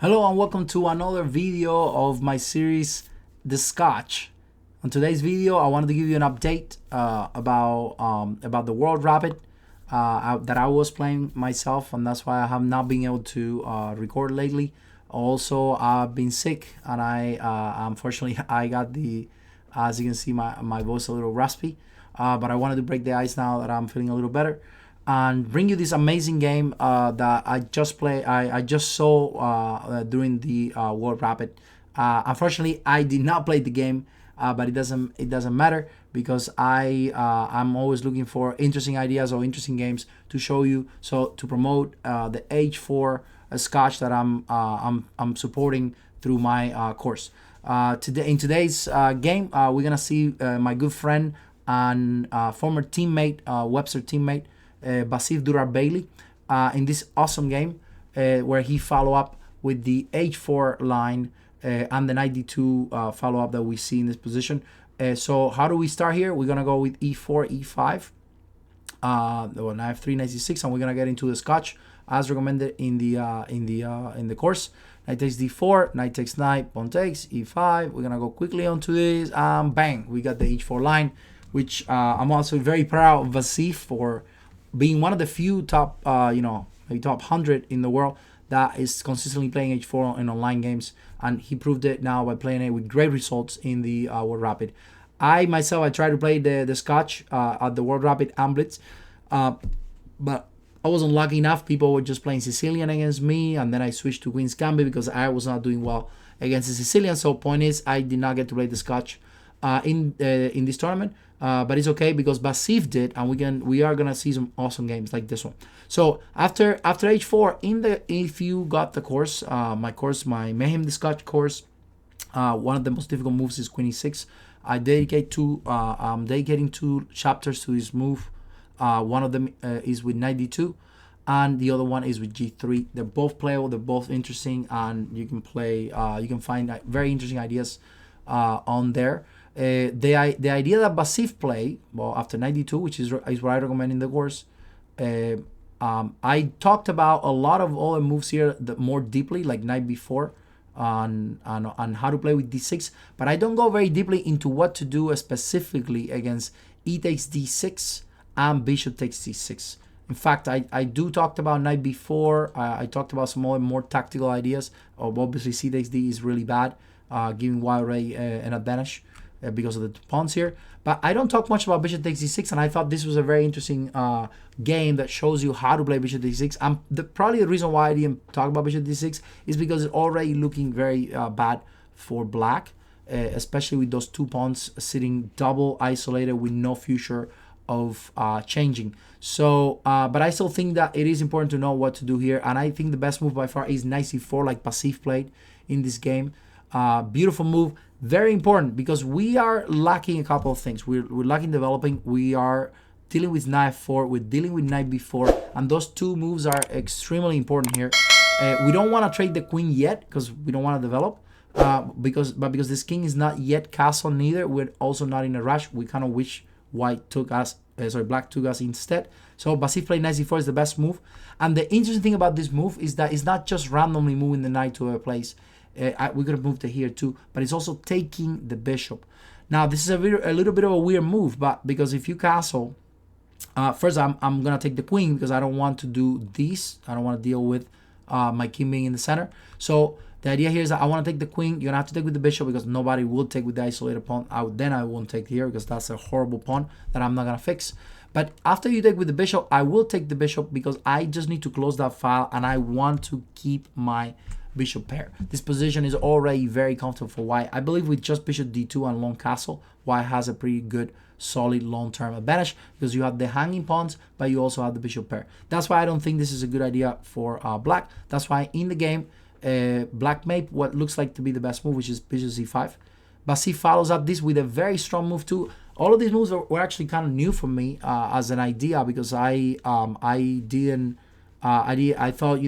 Hello and welcome to another video of my series, The Scotch. On today's video, I wanted to give you an update about the World Rapid that I was playing myself, and that's why I have not been able to record lately. Also, I've been sick, and unfortunately I got as you can see, my voice a little raspy. But I wanted to break the ice now that I'm feeling a little better, and bring you this amazing game that I just played. I just saw during the World Rapid. Unfortunately, I did not play the game, but it doesn't matter because I'm always looking for interesting ideas or interesting games to show you. So to promote the H4 Scotch that I'm supporting through my course. In today's game, we're gonna see my good friend and former teammate, Webster teammate, Vasif Durarbayli, in this awesome game where he follow up with the H4 line and the 92 follow up that we see in this position. So how do we start here? We're gonna go with E4, E5, knife 3, 96, and we're gonna get into the Scotch as recommended in the course. Knight takes D4, knight takes knight, pawn takes E5. We're gonna go quickly onto this, and bang, we got the H4 line, which I'm also very proud of Vasif for being one of the few top, maybe top 100 in the world that is consistently playing H4 in online games, and he proved it now by playing it with great results in the World Rapid. I tried to play the Scotch at the World Rapid and Blitz, but I wasn't lucky enough. People were just playing Sicilian against me, and then I switched to Queen's Gambit because I was not doing well against the Sicilian. So point is, I did not get to play the Scotch in this tournament. But it's okay because Vasif did, and we are gonna see some awesome games like this one. So after H4, if you got the course, my Mayhem the Scotch course, one of the most difficult moves is Queen E6. I'm dedicating two chapters to this move. One of them is with Knight D2, and the other one is with G3. They're both playable, they're both interesting, and you can find very interesting ideas on there. The idea that Vasif play, well, after 92, which is what I recommend in the course. I talked about a lot of other moves here more deeply, like knight b4 on how to play with d6, but I don't go very deeply into what to do specifically against e takes d6 and bishop takes d6. In fact, I do talked about knight b4. I talked about some more tactical ideas. Obviously, c takes d is really bad, giving white ray an advantage because of the pawns here. But I don't talk much about bishop takes d6, and I thought this was a very interesting game that shows you how to play bishop d6. Probably the reason why I didn't talk about bishop d6 is because it's already looking very bad for black, especially with those two pawns sitting double isolated with no future of changing. So, but I still think that it is important to know what to do here, and I think the best move by far is knight c4, like Vasif played in this game. Beautiful move, very important because we are lacking a couple of things. We're lacking developing. We are dealing with knight 4. We're dealing with knight b4, and those two moves are extremely important here. We don't want to trade the queen yet because we don't want to develop. Because this king is not yet castle neither. We're also not in a rush. We kind of wish black took us instead. So Vasif played knight c4 is the best move. And the interesting thing about this move is that it's not just randomly moving the knight to a place. We could have moved it here too, but it's also taking the bishop. Now this is a little bit of a weird move, but because if you castle, first I'm gonna take the queen because I don't want to do this. I don't want to deal with my king being in the center. So the idea here is that I want to take the queen. You're gonna have to take with the bishop because nobody will take with the isolated pawn. Then I won't take here because that's a horrible pawn that I'm not gonna fix. But after you take with the bishop, I will take the bishop because I just need to close that file and I want to keep my bishop pair. This position is already very comfortable for white. I believe with just bishop d2 and long castle, white has a pretty good solid long-term advantage because you have the hanging pawns, but you also have the bishop pair. That's why I don't think this is a good idea for black. That's why in the game, black made what looks like to be the best move, which is bishop c5. Vasif follows up this with a very strong move too. All of these moves were actually kind of new for me as an idea because I thought,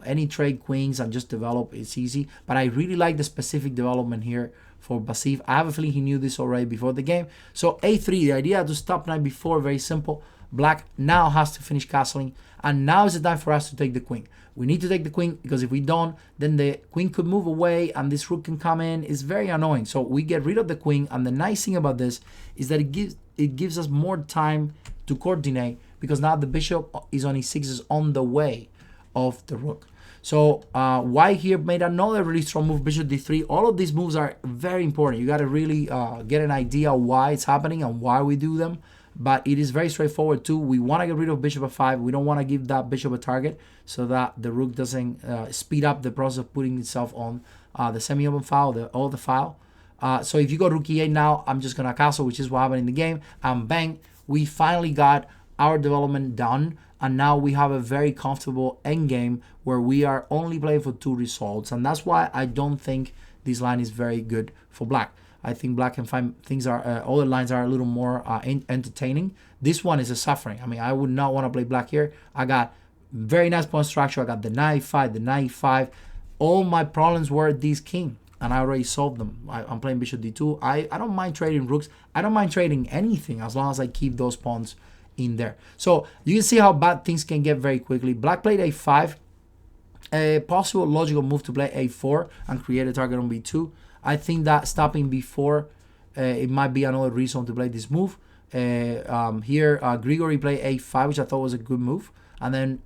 any trade queens and just develop, it's easy. But I really like the specific development here for Vasif. I have a feeling he knew this already before the game. So a3, the idea to stop knight before, very simple. Black now has to finish castling, and now is the time for us to take the queen. We need to take the queen, because if we don't, then the queen could move away and this rook can come in. It's very annoying. So we get rid of the queen, and the nice thing about this is that it gives us more time to coordinate, because now the bishop is on e6 on the way of the rook. So white here made another really strong move, bishop d3. All of these moves are very important. You got to really get an idea why it's happening and why we do them. But it is very straightforward too. We want to get rid of bishop f5. We don't want to give that bishop a target, so that the rook doesn't speed up the process of putting itself on the semi-open file, or the file. So if you go rook e8 now, I'm just going to castle, which is what happened in the game. And bang, we finally got our development done. And now we have a very comfortable endgame where we are only playing for 2 results. And that's why I don't think this line is very good for black. I think black can find things are other lines are a little more entertaining. This one is a suffering. I mean, I would not want to play black here. I got very nice pawn structure. I got the knight 5, the knight 5. All my problems were this king, and I already solved them. I'm playing bishop d2. I don't mind trading rooks. I don't mind trading anything as long as I keep those pawns in there. So you can see how bad things can get very quickly. Black played a5. A possible logical move to play a4 and create a target on b2. I think that stopping b4, it might be another reason to play this move. Here, Grigory played a5, which I thought was a good move. And then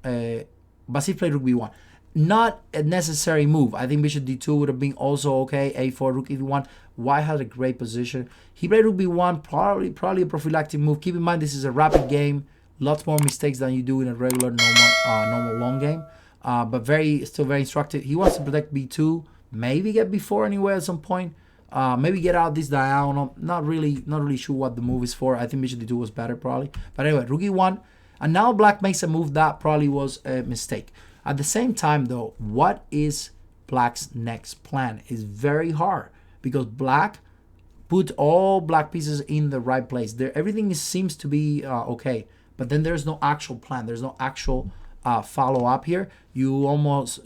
Vasif played rook b1. Not a necessary move. I think bishop d2 would have been also okay. A4, rook e1. White had a great position. He played rook b1, probably a prophylactic move. Keep in mind, this is a rapid game. Lots more mistakes than you do in a regular normal long game. But still very instructive. He wants to protect b2. Maybe get b4 anywhere at some point. Maybe get out this diagonal. Not really sure what the move is for. I think bishop d2 was better probably. But anyway, rook e1. And now black makes a move that probably was a mistake. At the same time though, what is black's next plan? Is very hard, because black put all black pieces in the right place. Everything seems to be okay, but then there's no actual plan. There's no actual follow up here. Because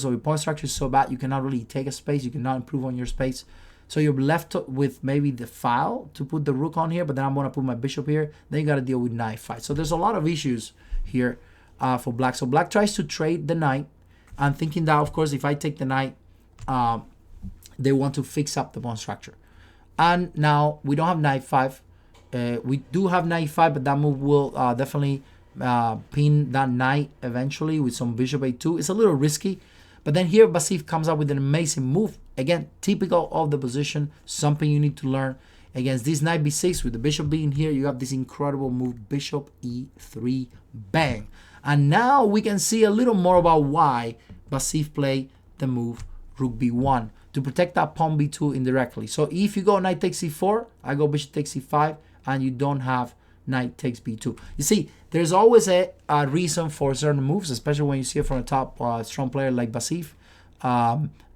of your pawn structure is so bad, you cannot really take a space. You cannot improve on your space. So you're left with maybe the file to put the rook on here, but then I'm going to put my bishop here. Then you got to deal with knight 5. So there's a lot of issues here for black. So black tries to trade the knight, and thinking that, of course, if I take the knight, they want to fix up the pawn structure. And now we don't have knight 5. We do have knight 5, but that move will definitely pin that knight eventually with some bishop a2. It's a little risky, but then here Vasif comes up with an amazing move. Again, typical of the position, something you need to learn. Against this knight b6 with the bishop being here, you have this incredible move, bishop e3, bang. And now we can see a little more about why Vasif played the move rook b1 to protect that pawn b2 indirectly. So if you go knight takes c4, I go bishop takes c5, and you don't have knight takes b2. You see, there's always a reason for certain moves, especially when you see it from a top strong player like Vasif.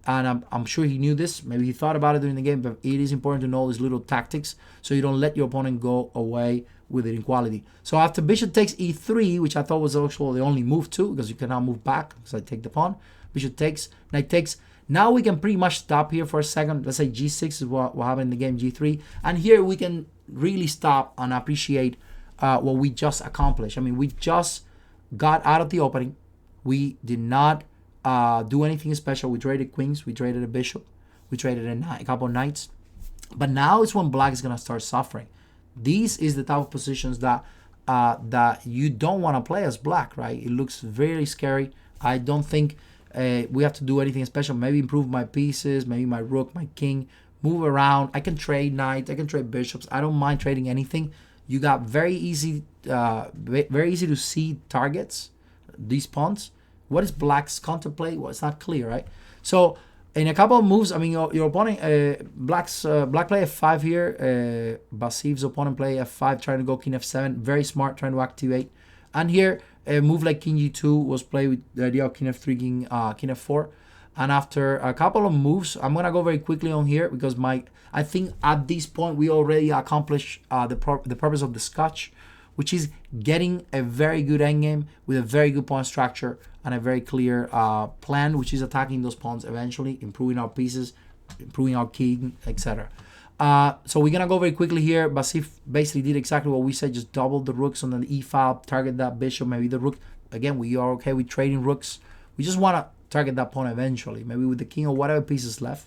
And I'm sure he knew this. Maybe he thought about it during the game, but it is important to know these little tactics so you don't let your opponent go away with inequality. So after bishop takes e3, which I thought was also the only move too, because you cannot move back because I take the pawn. Bishop takes, knight takes. Now we can pretty much stop here for a second. Let's say g6 is what happened in the game, g3. And here we can really stop and appreciate what we just accomplished. I mean, we just got out of the opening. We did not do anything special. We traded queens, we traded a bishop, we traded a couple of knights. But now is when black is going to start suffering. This is the type of positions that you don't want to play as black, right? It looks very scary. I don't think we have to do anything special. Maybe improve my pieces, maybe my rook, my king, move around. I can trade knights, I can trade bishops. I don't mind trading anything. You got very easy to see targets, these pawns. What is black's contemplate? Well, it's not clear, right? So in a couple of moves, I mean, your opponent, black play f5 here. Vasif's opponent play f5, trying to go king f7. Very smart, trying to activate. And here, a move like king g2 was played with the idea of king f3, king f4. And after a couple of moves, I'm gonna go very quickly on here because I think at this point we already accomplished the purpose of the Scotch, which is getting a very good endgame with a very good pawn structure and a very clear plan, which is attacking those pawns eventually, improving our pieces, improving our king, etc. So we're gonna go very quickly here. Vasif basically did exactly what we said, just double the rooks on the e file, target that bishop, maybe the rook. Again, we are okay with trading rooks. We just wanna target that pawn eventually, maybe with the king or whatever pieces left.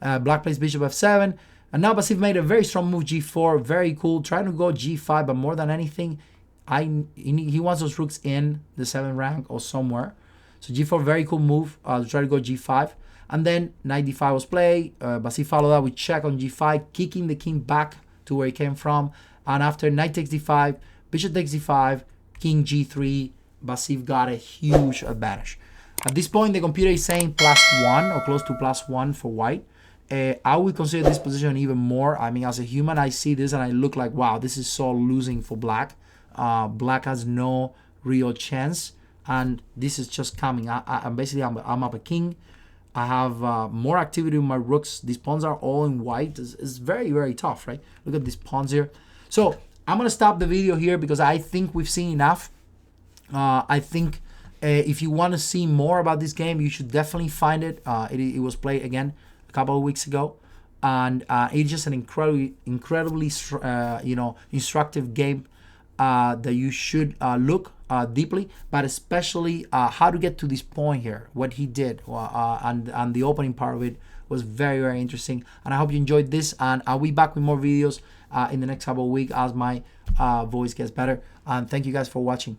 Black plays bishop f7, and now Vasif made a very strong move, g4, very cool, trying to go g5, but more than anything, he wants those rooks in the 7th rank or somewhere. So g4, very cool move to try to go g5. And then knight d5 was played. Vasif followed that with check on g5, kicking the king back to where he came from. And after knight takes d5, bishop takes d5, king g3, Vasif got a huge advantage. At this point, the computer is saying +1 or close to +1 for white. I would consider this position even more. I mean, as a human, I see this and I look like, wow, this is so losing for black. Black has no real chance, and this is just coming. I'm up a king. I have more activity with my rooks. These pawns are all in white. It's very, very tough, right? Look at these pawns here. So I'm going to stop the video here because I think we've seen enough. I think if you want to see more about this game, you should definitely find it. It was played again a couple of weeks ago. And it's just an incredibly instructive game that you should look deeply, but especially how to get to this point here, what he did, and the opening part of it was very, very interesting. And I hope you enjoyed this, and I'll be back with more videos in the next couple of weeks as my voice gets better. And thank you guys for watching.